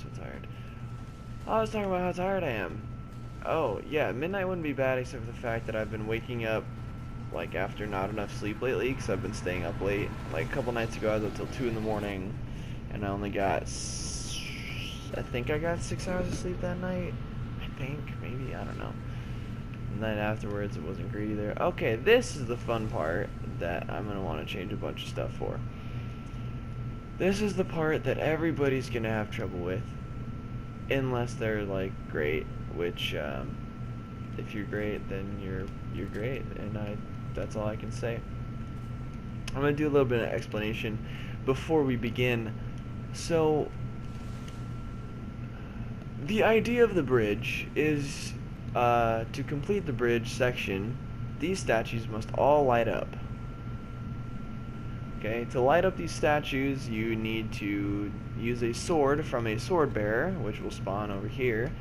so tired. I was talking about how tired I am. Oh, yeah, midnight wouldn't be bad except for the fact that I've been waking up, like, after not enough sleep lately, because I've been staying up late. Like, a couple nights ago, I was up till 2 in the morning, and I only got, I think I got 6 hours of sleep that night. I think, maybe, I don't know. And then afterwards, it wasn't great either. Okay, this is the fun part that I'm going to want to change a bunch of stuff for. This is the part that everybody's going to have trouble with, unless they're, like, great, which, if you're great, then you're great, and that's all I can say. I'm going to do a little bit of explanation before we begin. So, the idea of the bridge is, to complete the bridge section, these statues must all light up. Okay, to light up these statues, you need to use a sword from a sword bearer, which will spawn over here,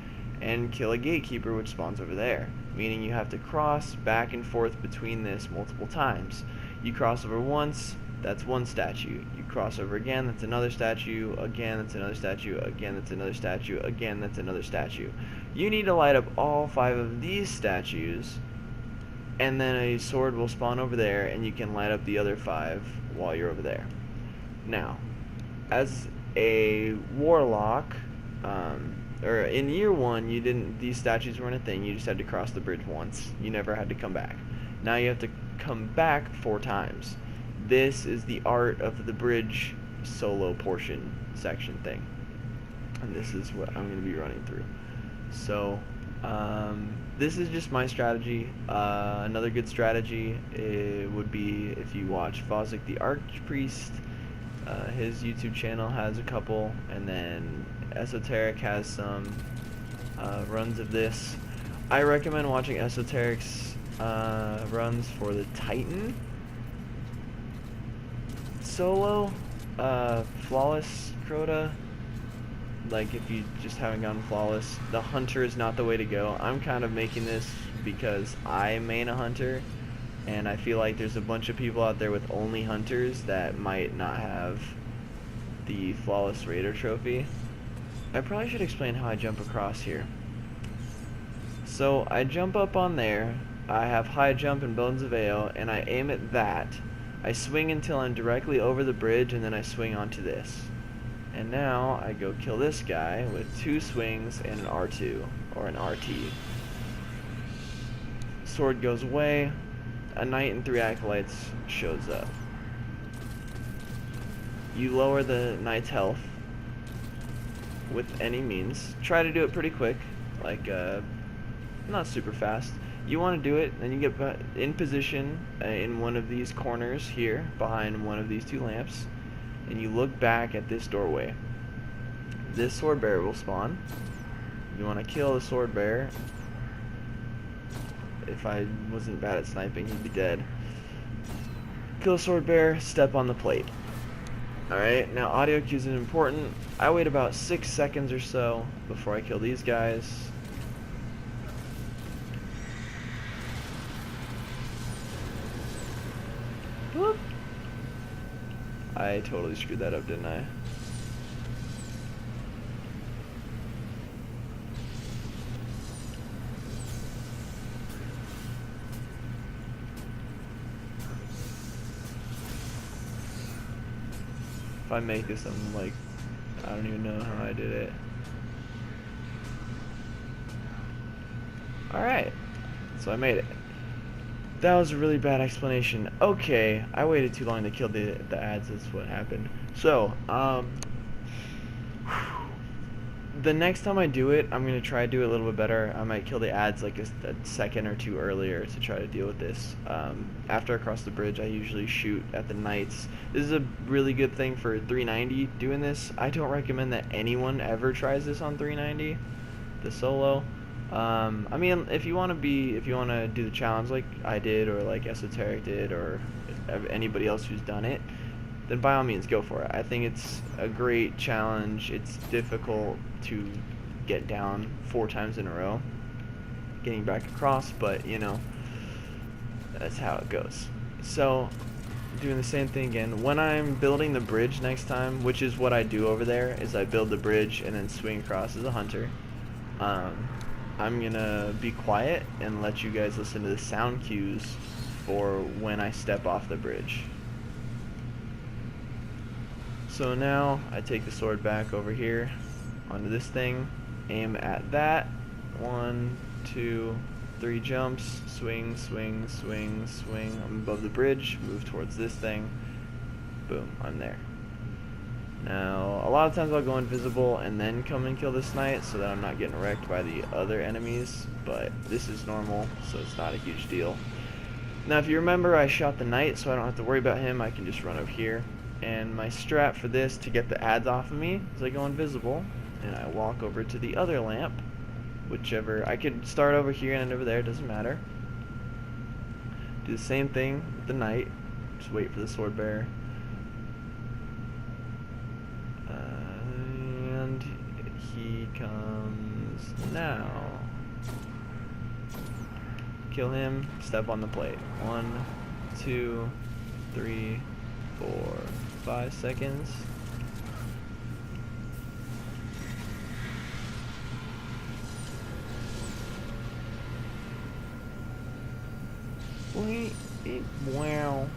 and kill a gatekeeper, which spawns over there. Meaning you have to cross back and forth between this multiple times. You cross over once, that's one statue. You cross over again, that's another statue. Again, that's another statue. Again, that's another statue. Again, that's another statue. You need to light up all 5 of these statues, and then a sword will spawn over there, and you can light up the other 5 while you're over there. Now, as a warlock, or in year 1, these statues weren't a thing. You just had to cross the bridge once. You never had to come back. Now you have to come back 4 times. This is the art of the bridge solo portion section thing, and this is what I'm going to be running through. So, this is just my strategy. Another good strategy would be if you watch Fozzik the Archpriest. His YouTube channel has a couple, and then Esoteric has some runs of this. I recommend watching Esoteric's runs for the Titan solo, flawless Crota. Like, if you just haven't gotten flawless, the hunter is not the way to go. I'm kind of making this because I main a hunter, and I feel like there's a bunch of people out there with only hunters that might not have the flawless raider trophy. I probably should explain how I jump across here. So I jump up on there, I have high jump and Bones of Ale, and I aim at that. I swing until I'm directly over the bridge, and then I swing onto this. And now I go kill this guy with 2 swings and an R2, or an RT. Sword goes away, a knight and 3 acolytes shows up. You lower the knight's health with any means. Try to do it pretty quick, like not super fast. You want to do it, then you get in position in one of these corners here, behind one of these 2 lamps, and you look back at this doorway. This sword bearer will spawn. You want to kill the sword bearer. If I wasn't bad at sniping, he'd be dead. Kill the sword bearer, step on the plate. Alright, now audio cues is important. I wait about 6 seconds or so before I kill these guys. Whoop. I totally screwed that up, didn't I? If I make this, I'm like, I don't even know how I did it. Alright, so I made it. That was a really bad explanation. Okay, I waited too long to kill the ads, that's what happened. So, the next time I do it, I'm going to try to do it a little bit better. I might kill the ads like a second or 2 earlier to try to deal with this. After I cross the bridge, I usually shoot at the knights. This is a really good thing for 390 doing this. I don't recommend that anyone ever tries this on 390, the solo. I mean, if you want to do the challenge like I did, or like Esoteric did, or anybody else who's done it, then by all means go for it. I think it's a great challenge. It's difficult to get down 4 times in a row, getting back across, but you know, that's how it goes. So doing the same thing again. When I'm building the bridge next time, which is what I do over there, is I build the bridge and then swing across as a hunter. I'm gonna be quiet and let you guys listen to the sound cues for when I step off the bridge. So now I take the sword back over here onto this thing, aim at that. 1, 2, 3 jumps, swing, swing, swing, swing. I'm above the bridge, move towards this thing. Boom, I'm there. Now, a lot of times I'll go invisible and then come and kill this knight so that I'm not getting wrecked by the other enemies, but this is normal, so it's not a huge deal. Now, if you remember, I shot the knight, so I don't have to worry about him. I can just run over here. And my strat for this, to get the ads off of me, is I go invisible, and I walk over to the other lamp, whichever. I could start over here and end over there, doesn't matter. Do the same thing with the knight, just wait for the sword bearer. And he comes now. Kill him, step on the plate. 1, 2, 3, 4, 5 seconds. Wow.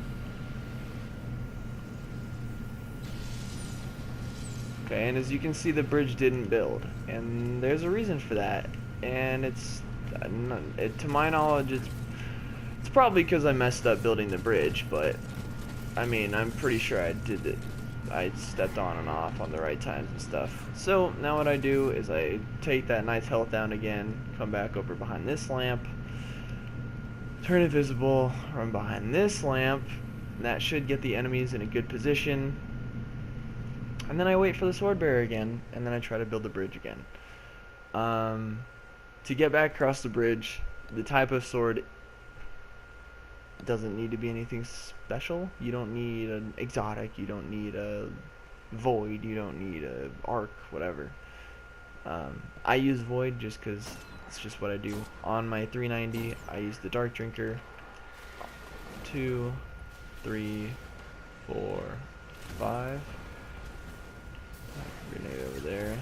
Okay, and as you can see, the bridge didn't build, and there's a reason for that. And it's, to my knowledge, it's probably because I messed up building the bridge, but I mean, I'm pretty sure I did it. I stepped on and off on the right times and stuff. So now what I do is I take that knight's health down again, come back over behind this lamp, turn invisible, run behind this lamp, and that should get the enemies in a good position. And then I wait for the sword bearer again, and then I try to build the bridge again. To get back across the bridge, the type of sword doesn't need to be anything special. You don't need an exotic, you don't need a void, you don't need a arc, whatever. I use void just because it's just what I do. On my 390, I use the dark drinker. 2, 3, 4, 5. Grenade over there.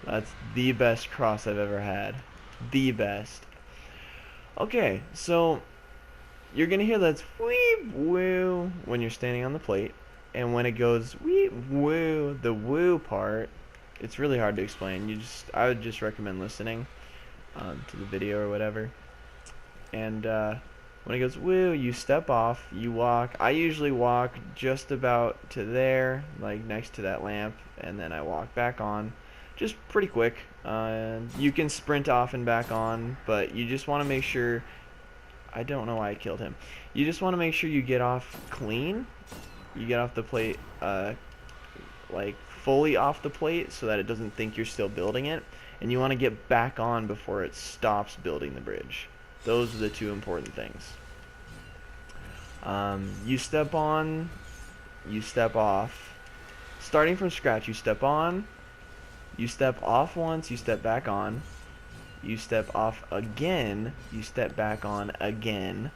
That's the best cross I've ever had. The best. Okay, so you're gonna hear that weep woo when you're standing on the plate, and when it goes weep woo, the woo part, it's really hard to explain. I would just recommend listening to the video or whatever. And when it goes woo, you step off, you walk. I usually walk just about to there, like next to that lamp, and then I walk back on. Just pretty quick. You can sprint off and back on, but you just want to make sure. I don't know why I killed him. You just want to make sure you get off clean. You get off the plate, like fully off the plate, so that it doesn't think you're still building it. And you want to get back on before it stops building the bridge. Those are the two important things. You step on, you step off. Starting from scratch, you step on. You step off once, you step back on. You step off again, you step back on again.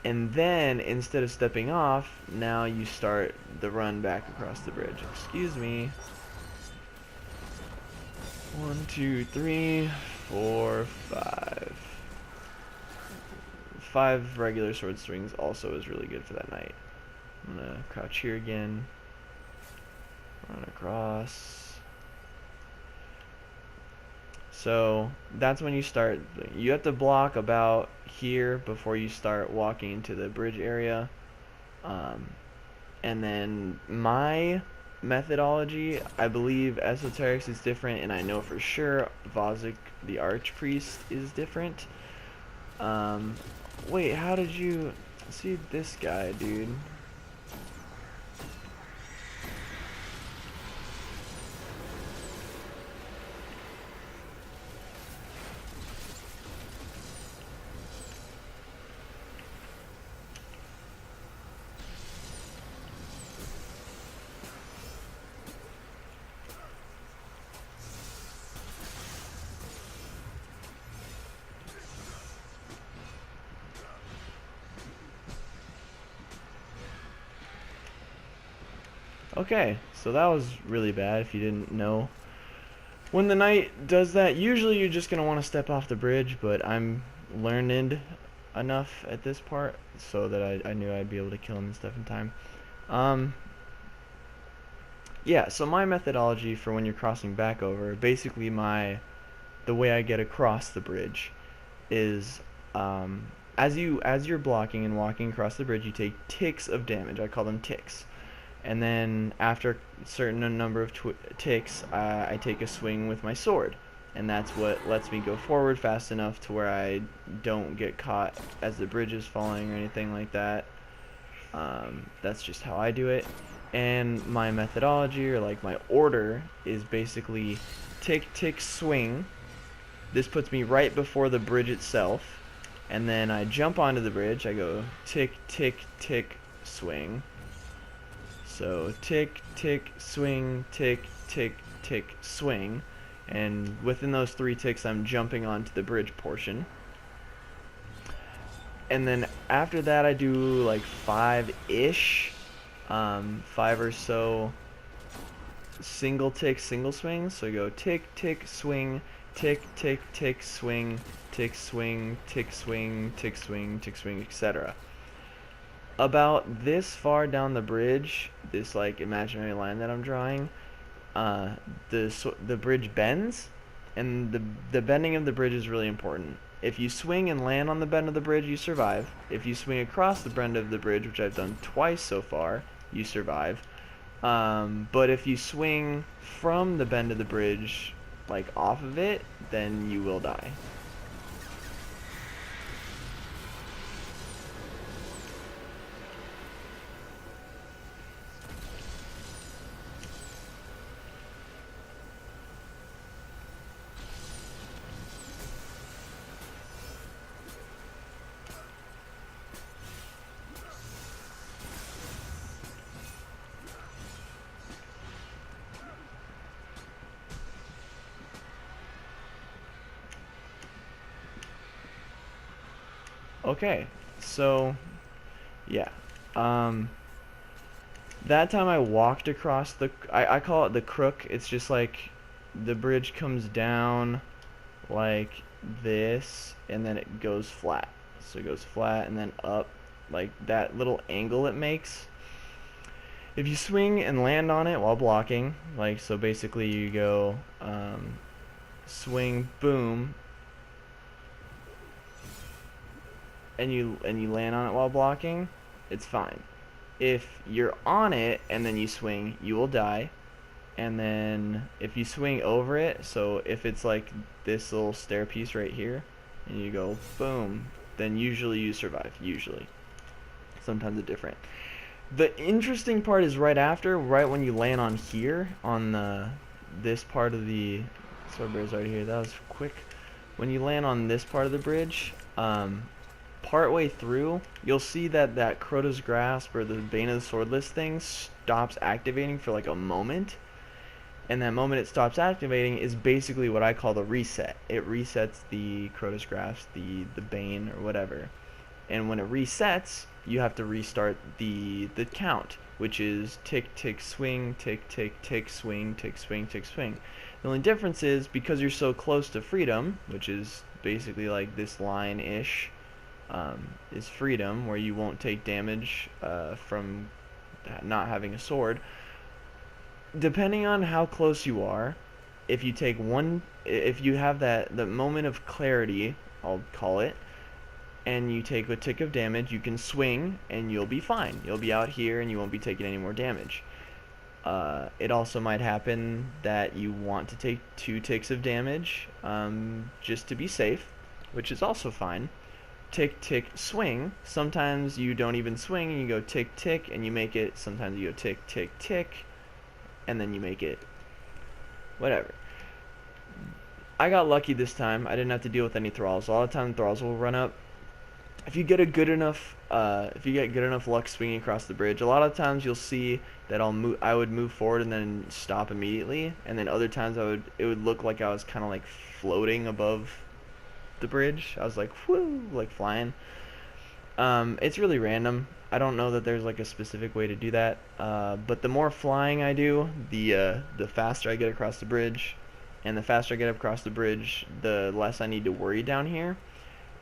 And then, instead of stepping off, now you start the run back across the bridge. Excuse me. 1, 2, 3, 4, 5. 5 regular sword swings also is really good for that knight. I'm gonna crouch here again. Run across. So that's when you start. You have to block about here before you start walking into the bridge area. And then my methodology, I believe Esoterics is different, and I know for sure Vozic the Archpriest is different. Wait, how did you see this guy, dude? Okay, so that was really bad if you didn't know. When the knight does that, usually you're just going to want to step off the bridge, but I'm learned enough at this part so that I knew I'd be able to kill him and stuff in time. Yeah, so my methodology for when you're crossing back over, basically the way I get across the bridge is as you're blocking and walking across the bridge, you take ticks of damage. I call them ticks. And then after a certain number of ticks, I take a swing with my sword, and that's what lets me go forward fast enough to where I don't get caught as the bridge is falling or anything like that. That's just how I do it. And my methodology, or like my order, is basically tick, tick, swing. This puts me right before the bridge itself, and then I jump onto the bridge. I go tick, tick, tick, swing. So tick, tick, swing, tick, tick, tick, swing. And within those 3 ticks, I'm jumping onto the bridge portion. And then after that, I do like 5-ish, 5 or so single tick, single swings. So I go tick, tick, swing, tick, tick, tick, swing, tick, swing, tick, swing, tick, swing, tick, swing, etc. About this far down the bridge, this like imaginary line that I'm drawing, the bridge bends, and the bending of the bridge is really important. If you swing and land on the bend of the bridge, you survive. If you swing across the bend of the bridge, which I've done twice so far, you survive. But if you swing from the bend of the bridge, like off of it, then you will die. Okay, so yeah, that time I walked across I call it the crook. It's just like the bridge comes down like this, and then it goes flat. So it goes flat and then up, like that little angle it makes. If you swing and land on it while blocking, like so basically you go swing, boom, and you land on it while blocking, it's fine. If you're on it and then you swing, you will die. And then if you swing over it, so if it's like this little stair piece right here, and you go boom, then usually you survive. Usually, sometimes it's different. The interesting part is right after, right when you land on here, on this part of the sword bear's right here. That was quick. When you land on this part of the bridge, partway through, you'll see that Crota's Grasp, or the Bane of the Swordless thing, stops activating for like a moment. And that moment it stops activating is basically what I call the reset. It resets the Crota's Grasp, the Bane, or whatever. And when it resets, you have to restart the count, which is tick, tick, swing, tick, tick, tick, swing, tick, swing, tick, swing. The only difference is, because you're so close to freedom, which is basically like this line-ish, is freedom, where you won't take damage from not having a sword. Depending on how close you are, if you have the moment of clarity, I'll call it, and you take a tick of damage, you can swing and you'll be fine. You'll be out here and you won't be taking any more damage. It also might happen that you want to take 2 ticks of damage just to be safe, which is also fine. Tick, tick, swing. Sometimes you don't even swing and you go tick, tick, and you make it. Sometimes you go tick, tick, tick, and then you make it. Whatever. I got lucky this time. I didn't have to deal with any thralls. A lot of times thralls will run up. If you get good enough luck swinging across the bridge, a lot of times you'll see that I would move forward and then stop immediately, and then other times it would look like I was kind of like floating above the bridge. I was like, whoo, like flying. It's really random. I don't know that there's like a specific way to do that. But the more flying I do, the faster I get across the bridge, and the faster I get across the bridge, the less I need to worry down here.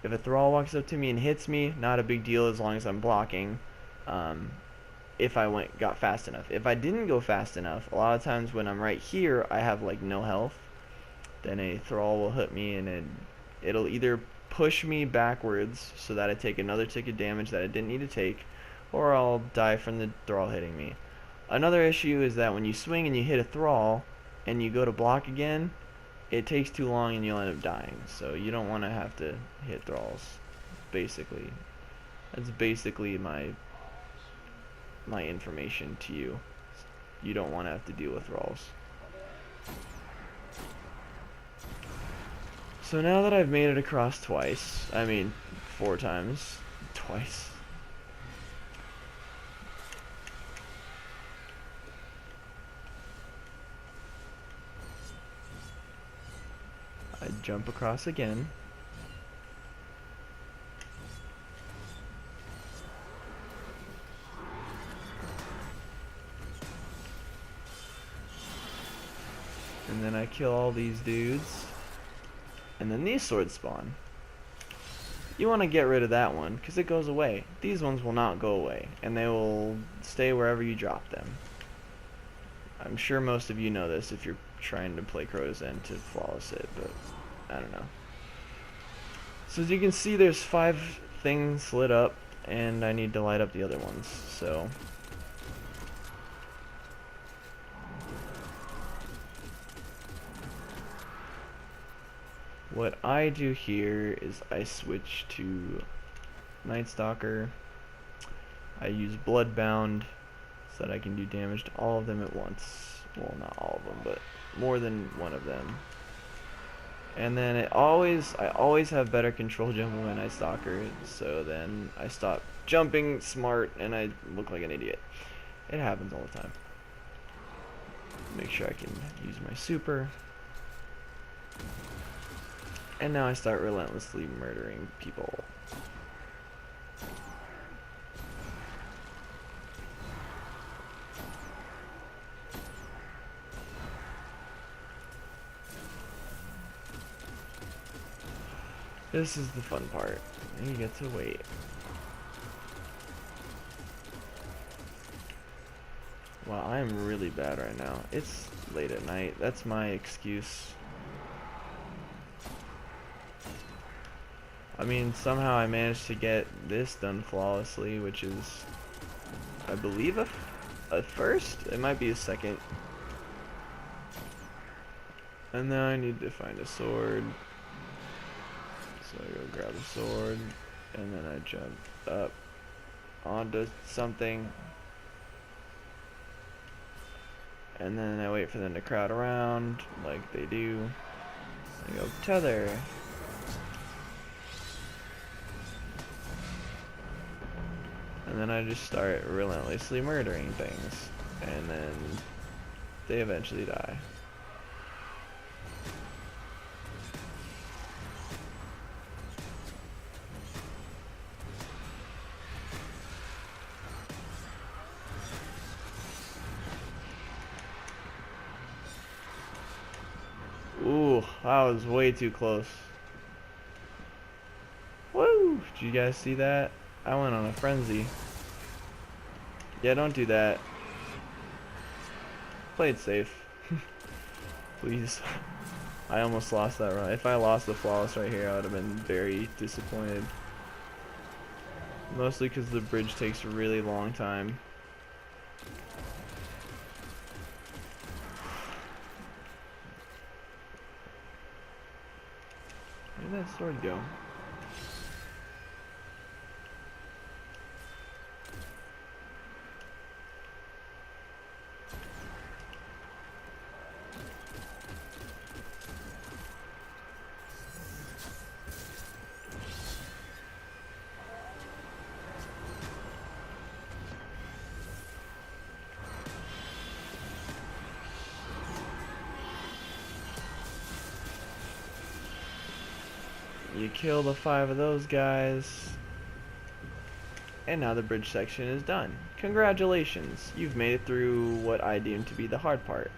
If a thrall walks up to me and hits me, not a big deal as long as I'm blocking. Um, if I got fast enough. If I didn't go fast enough, a lot of times when I'm right here, I have like no health. Then a thrall will hit me, and it'll either push me backwards so that I take another tick of damage that I didn't need to take, or I'll die from the thrall hitting me. Another issue is that when you swing and you hit a thrall and you go to block again, it takes too long and you'll end up dying. So you don't want to have to hit thralls. Basically, that's basically my information to you. You don't want to have to deal with thralls. So now that I've made it across twice, I mean 4 times, twice. I jump across again. And then I kill all these dudes. And then these swords spawn. You want to get rid of that one, because it goes away. These ones will not go away, and they will stay wherever you drop them. I'm sure most of you know this if you're trying to play Crota's End to flawless it, but I don't know. So as you can see, there's 5 things lit up, and I need to light up the other ones, so... what I do here is I switch to Night Stalker. I use Bloodbound so that I can do damage to all of them at once. Well, not all of them, but more than one of them. And then I always have better control jump with my Night Stalker, so then I stop jumping smart and I look like an idiot. It happens all the time. Make sure I can use my super. And now I start relentlessly murdering people. This is the fun part. You get to wait. Wow, I am really bad right now. It's late at night. That's my excuse. I mean, somehow I managed to get this done flawlessly, which is, I believe, a first? It might be a second. And now I need to find a sword. So I go grab a sword, and then I jump up onto something. And then I wait for them to crowd around, like they do. I go, tether. And then I just start relentlessly murdering things. And then they eventually die. Ooh, that was way too close. Woo! Did you guys see that? I went on a frenzy. Yeah, don't do that. Play it safe. Please. I almost lost that run. If I lost the flawless right here, I would have been very disappointed. Mostly because the bridge takes a really long time. Where did that sword go? You kill the 5 of those guys. And now the bridge section is done. Congratulations, you've made it through what I deem to be the hard part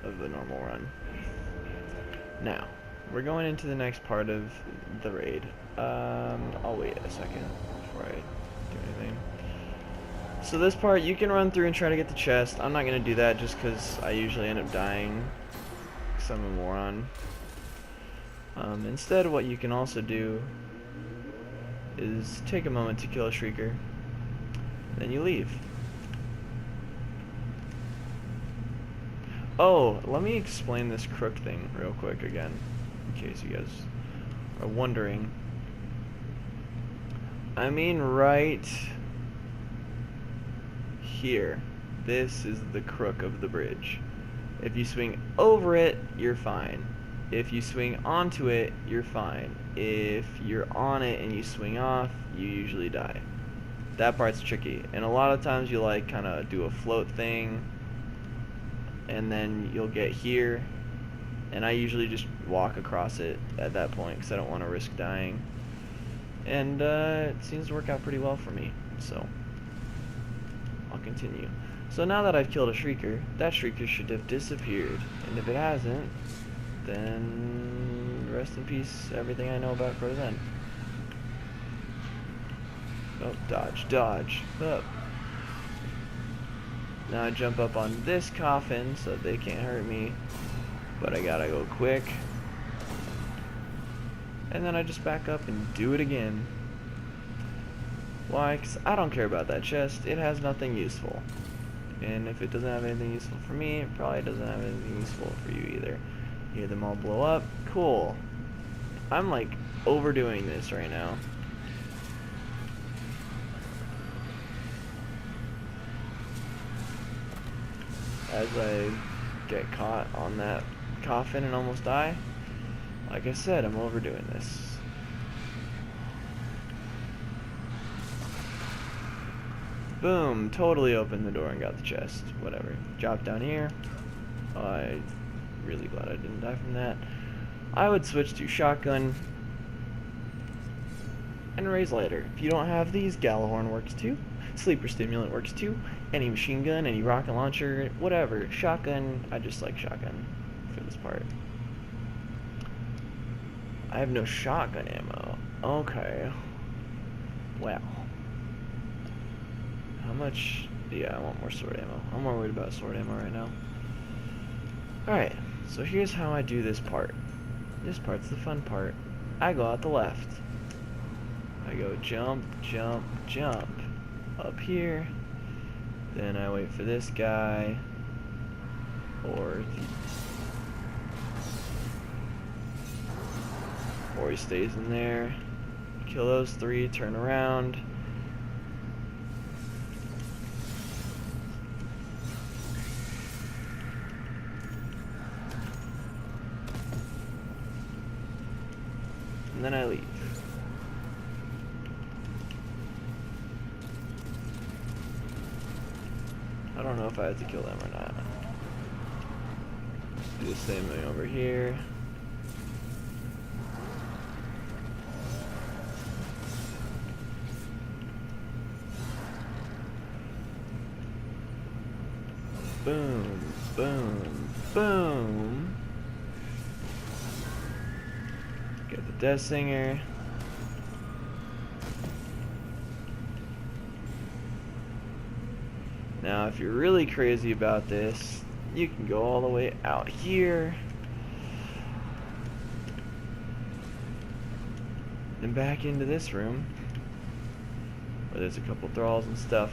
of the normal run. Now, we're going into the next part of the raid. I'll wait a second before I do anything. So this part, you can run through and try to get the chest. I'm not going to do that just because I usually end up dying because I'm a moron. Instead, what you can also do is take a moment to kill a shrieker, then you leave. Oh, let me explain this crook thing real quick again, in case you guys are wondering. I mean right here. This is the crook of the bridge. If you swing over it, you're fine. If you swing onto it, you're fine. If you're on it and you swing off, you usually die. That part's tricky. And a lot of times you like kind of do a float thing, and then you'll get here, and I usually just walk across it at that point because I don't want to risk dying. And it seems to work out pretty well for me, so I'll continue. So now that I've killed a shrieker, that shrieker should have disappeared, and if it hasn't, then rest in peace everything I know about Crota's End. Oh, dodge, dodge, up. Now I jump up on this coffin so that they can't hurt me, but I gotta go quick. And then I just back up and do it again. Why? Because I don't care about that chest. It has nothing useful. And if it doesn't have anything useful for me, it probably doesn't have anything useful for you either. You hear them all blow up? Cool. I'm like overdoing this right now. As I get caught on that coffin and almost die, like I said, I'm overdoing this. Boom, totally opened the door and got the chest. Whatever. Drop down here. I'm really glad I didn't die from that. I would switch to shotgun and raise lighter. If you don't have these, Galahorn works too. Sleeper stimulant works too. Any machine gun, any rocket launcher, whatever. Shotgun, I just like shotgun for this part. I have no shotgun ammo. Okay. Wow. How much? Yeah, I want more sword ammo. I'm more worried about sword ammo right now. Alright, so here's how I do this part. This part's the fun part. I go out the left. I go jump, jump, jump. Up here. Then I wait for this guy. Or he stays in there. Kill those three, turn around. And then I leave. I don't know if I have to kill them or not. Do the same thing over here. Boom, boom, boom. Get the Death Singer. Now, if you're really crazy about this, you can go all the way out here and back into this room where there's a couple thralls and stuff.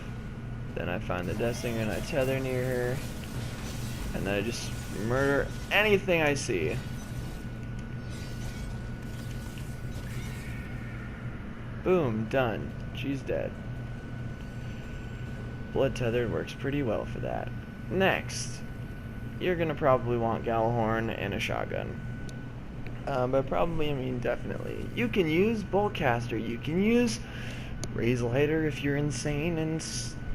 Then I find the Death Singer and I tether near her, and then I just murder anything I see. Boom, done. She's dead. Blood tethered works pretty well for that. Next, you're gonna probably want Galahorn and a shotgun. But probably, I mean, definitely. You can use Boltcaster. You can use Raise Lighter if you're insane and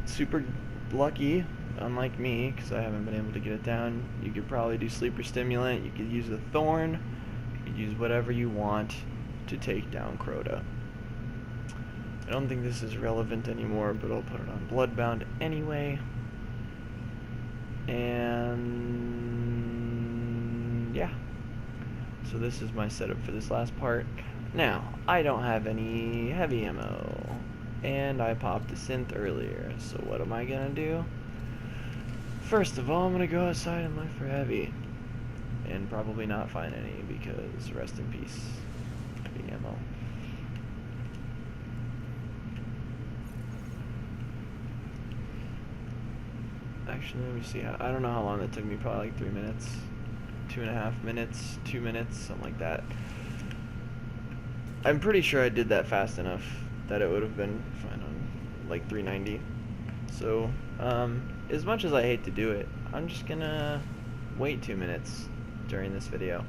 super lucky, unlike me, because I haven't been able to get it down. You could probably do Sleeper Stimulant. You could use the Thorn. You could use whatever you want to take down Crota. I don't think this is relevant anymore, but I'll put it on Bloodbound anyway. And yeah. So this is my setup for this last part. Now, I don't have any heavy ammo, and I popped a synth earlier, so what am I gonna do? First of all, I'm gonna go outside and look for heavy, and probably not find any, because rest in peace, heavy ammo. Actually, let me see. I don't know how long that took me, probably like 3 minutes, 2.5 minutes, 2 minutes, something like that. I'm pretty sure I did that fast enough that it would have been fine on like 390. So, as much as I hate to do it, I'm just gonna wait 2 minutes during this video.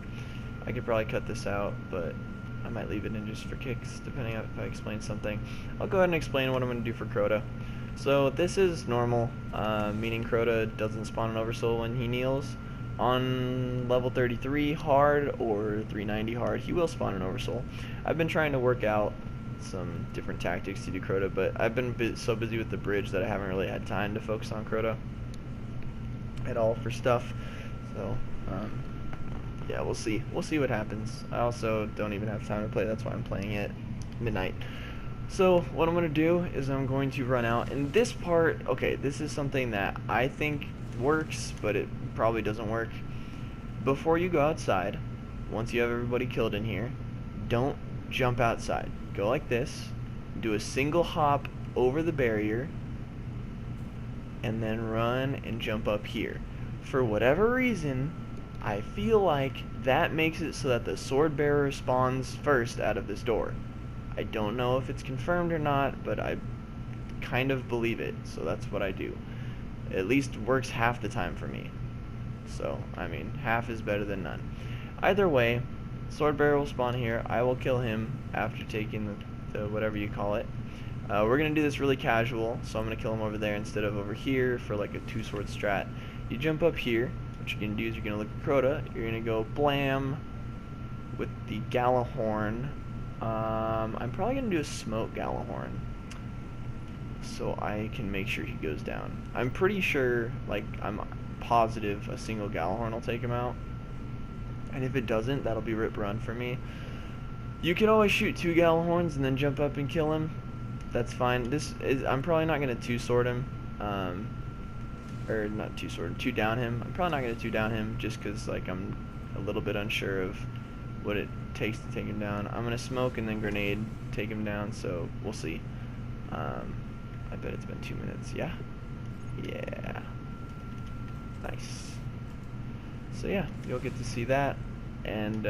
I could probably cut this out, but I might leave it in just for kicks, depending on if I explain something. I'll go ahead and explain what I'm gonna do for Crota. So this is normal, meaning Crota doesn't spawn an Oversoul when he kneels. On level 33 hard or 390 hard, he will spawn an Oversoul. I've been trying to work out some different tactics to do Crota, but I've been so busy with the bridge that I haven't really had time to focus on Crota at all for stuff. So, yeah, we'll see. We'll see what happens. I also don't even have time to play, that's why I'm playing at midnight. So what I'm going to do is I'm going to run out, and this part, okay, this is something that I think works, but it probably doesn't work. Before you go outside, once you have everybody killed in here, don't jump outside. Go like this, do a single hop over the barrier, and then run and jump up here. For whatever reason, I feel like that makes it so that the sword bearer spawns first out of this door. I don't know if it's confirmed or not, but I kind of believe it, so that's what I do. At least works half the time for me. So, I mean, half is better than none. Either way, sword bearer will spawn here. I will kill him after taking the whatever you call it. We're going to do this really casual, so I'm going to kill him over there instead of over here for like a 2-sword strat. You jump up here. What you're going to do is you're going to look at Crota. You're going to go blam with the Gallahorn. I'm probably going to do a smoke Gallahorn so I can make sure he goes down. I'm pretty sure, like, I'm positive a single Gallahorn will take him out. And if it doesn't, that'll be rip run for me. You can always shoot 2 Gallahorns and then jump up and kill him. That's fine. I'm probably not going to 2-sword him. Or not 2-sword, 2-down him. I'm probably not going to 2-down him just because, like, I'm a little bit unsure of what it takes to take him down. I'm going to smoke and then grenade, take him down, so we'll see. I bet it's been 2 minutes. Yeah? Yeah. Nice. So yeah, you'll get to see that. And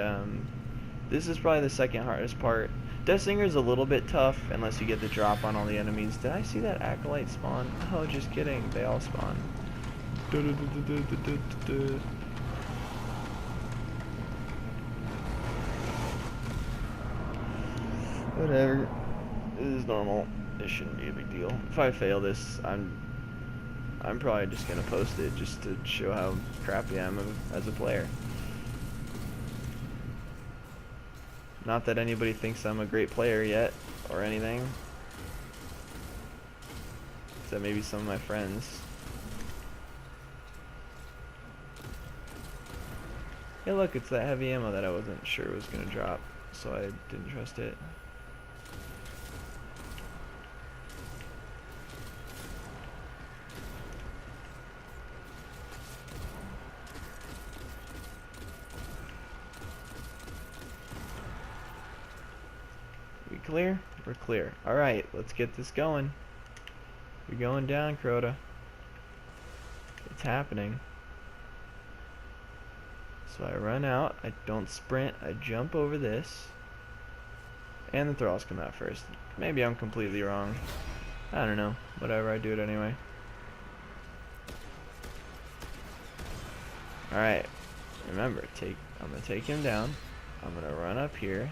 this is probably the second hardest part. Death Singer is a little bit tough unless you get the drop on all the enemies. Did I see that Acolyte spawn? Oh, just kidding. They all spawn. Whatever. This is normal. This shouldn't be a big deal. If I fail this, I'm probably just gonna post it just to show how crappy I am as a player. Not that anybody thinks I'm a great player yet, or anything. Except maybe some of my friends. Hey look, it's that heavy ammo that I wasn't sure was gonna drop, so I didn't trust it. Clear? We're clear. Alright, let's get this going. We're going down, Crota. It's happening. So I run out, I don't sprint, I jump over this. And the thralls come out first. Maybe I'm completely wrong. I don't know. Whatever, I do it anyway. Alright. Remember, I'm gonna take him down. I'm gonna run up here.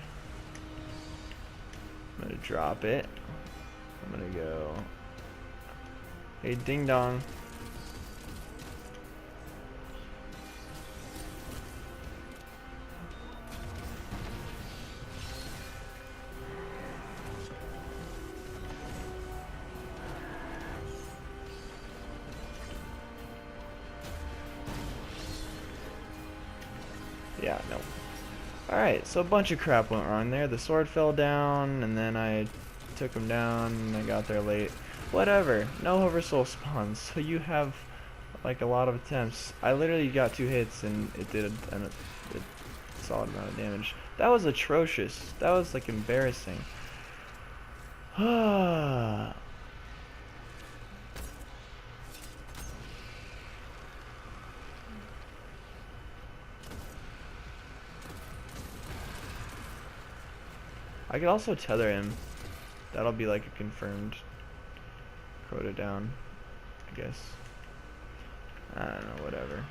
I'm gonna drop it. I'm gonna go, hey ding dong. Yeah, no. Alright, so a bunch of crap went wrong there. The sword fell down, and then I took him down, and I got there late. Whatever. No hover soul spawns, so you have like a lot of attempts. I literally got 2 hits, and it did a solid amount of damage. That was atrocious. That was like embarrassing. I could also tether him. That'll be like a confirmed Crota down, I guess. I don't know, whatever.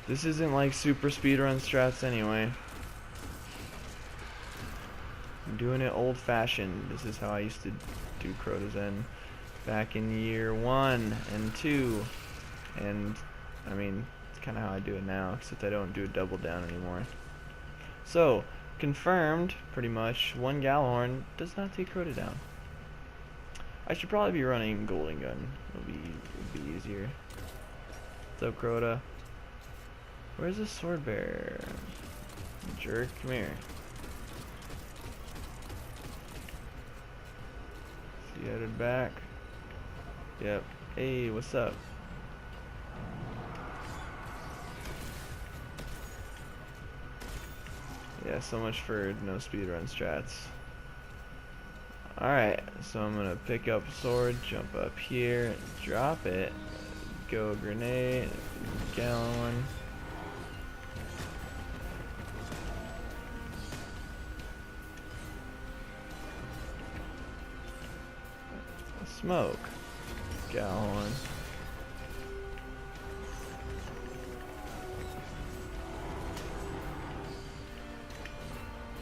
This isn't like super speedrun strats anyway. I'm doing it old fashioned. This is how I used to do Crota's End back in year 1 and 2. And I mean, it's kind of how I do it now, except I don't do a double down anymore. So, confirmed, pretty much, 1 Gallhorn does not take Crota down. I should probably be running Golden Gun. It'll be easier. What's up, Crota? Where's the sword bearer? Jerk, come here. Is he headed back? Yep. Hey, what's up? Yeah, so much for no speedrun strats. Alright, so I'm gonna pick up sword, jump up here, drop it, go grenade, Gallon. Smoke, Gallon.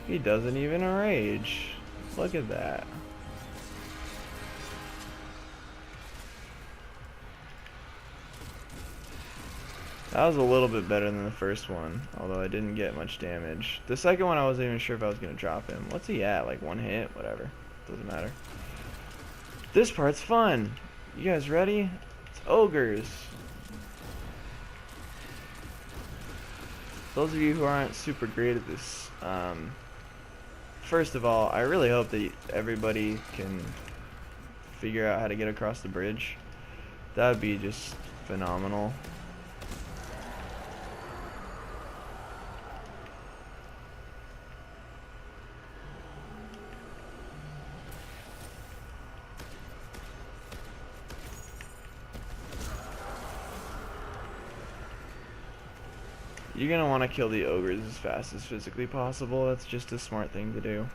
He doesn't even rage. Look at that. That was a little bit better than the first one, although I didn't get much damage. The second one I wasn't even sure if I was going to drop him. What's he at? Like 1 hit? Whatever. Doesn't matter. This part's fun. You guys ready? It's ogres. Those of you who aren't super great at this, first of all, I really hope that everybody can figure out how to get across the bridge. That would be just phenomenal. You're gonna want to kill the ogres as fast as physically possible. That's just a smart thing to do.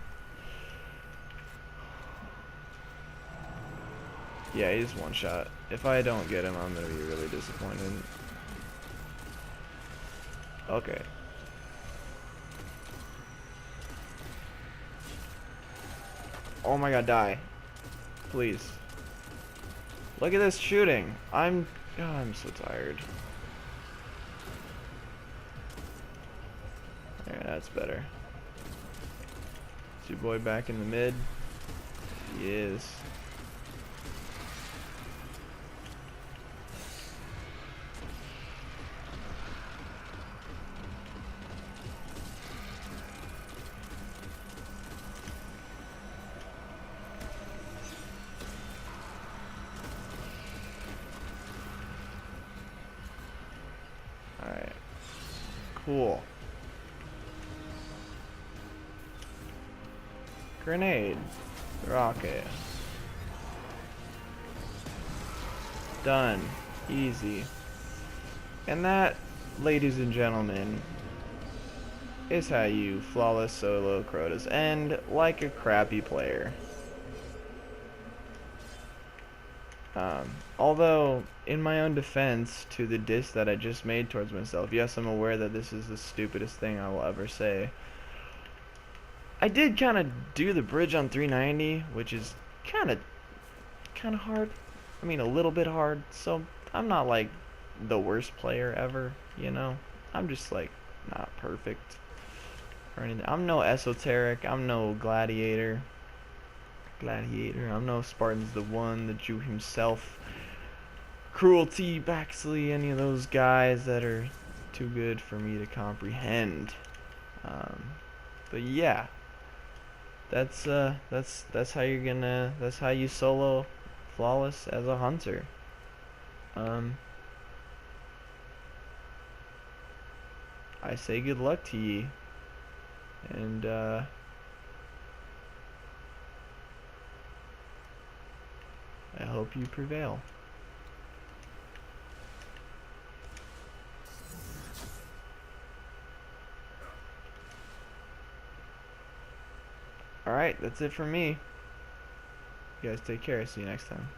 Yeah, he's 1 shot. If I don't get him, I'm gonna be really disappointed. Okay. Oh my god, die. Please. Look at this shooting. God, I'm so tired. There, that's better. Is your boy back in the mid? He is. Alright. Cool. Grenade. Rocket. Done. Easy. And that, ladies and gentlemen, is how you flawless solo Crota's End like a crappy player. Although, in my own defense to the diss that I just made towards myself, yes, I'm aware that this is the stupidest thing I will ever say. I did kind of do the bridge on 390, which is kind of hard. I mean, a little bit hard. So I'm not like the worst player ever, you know. I'm just like not perfect or anything. I'm no esoteric. I'm no gladiator. I'm no Spartans the One, the Jew himself, Cruelty, Baxley, any of those guys that are too good for me to comprehend. But yeah, that's how that's how you solo flawless as a hunter. I say good luck to ye, and I hope you prevail. Alright, that's it for me. You guys take care. See you next time.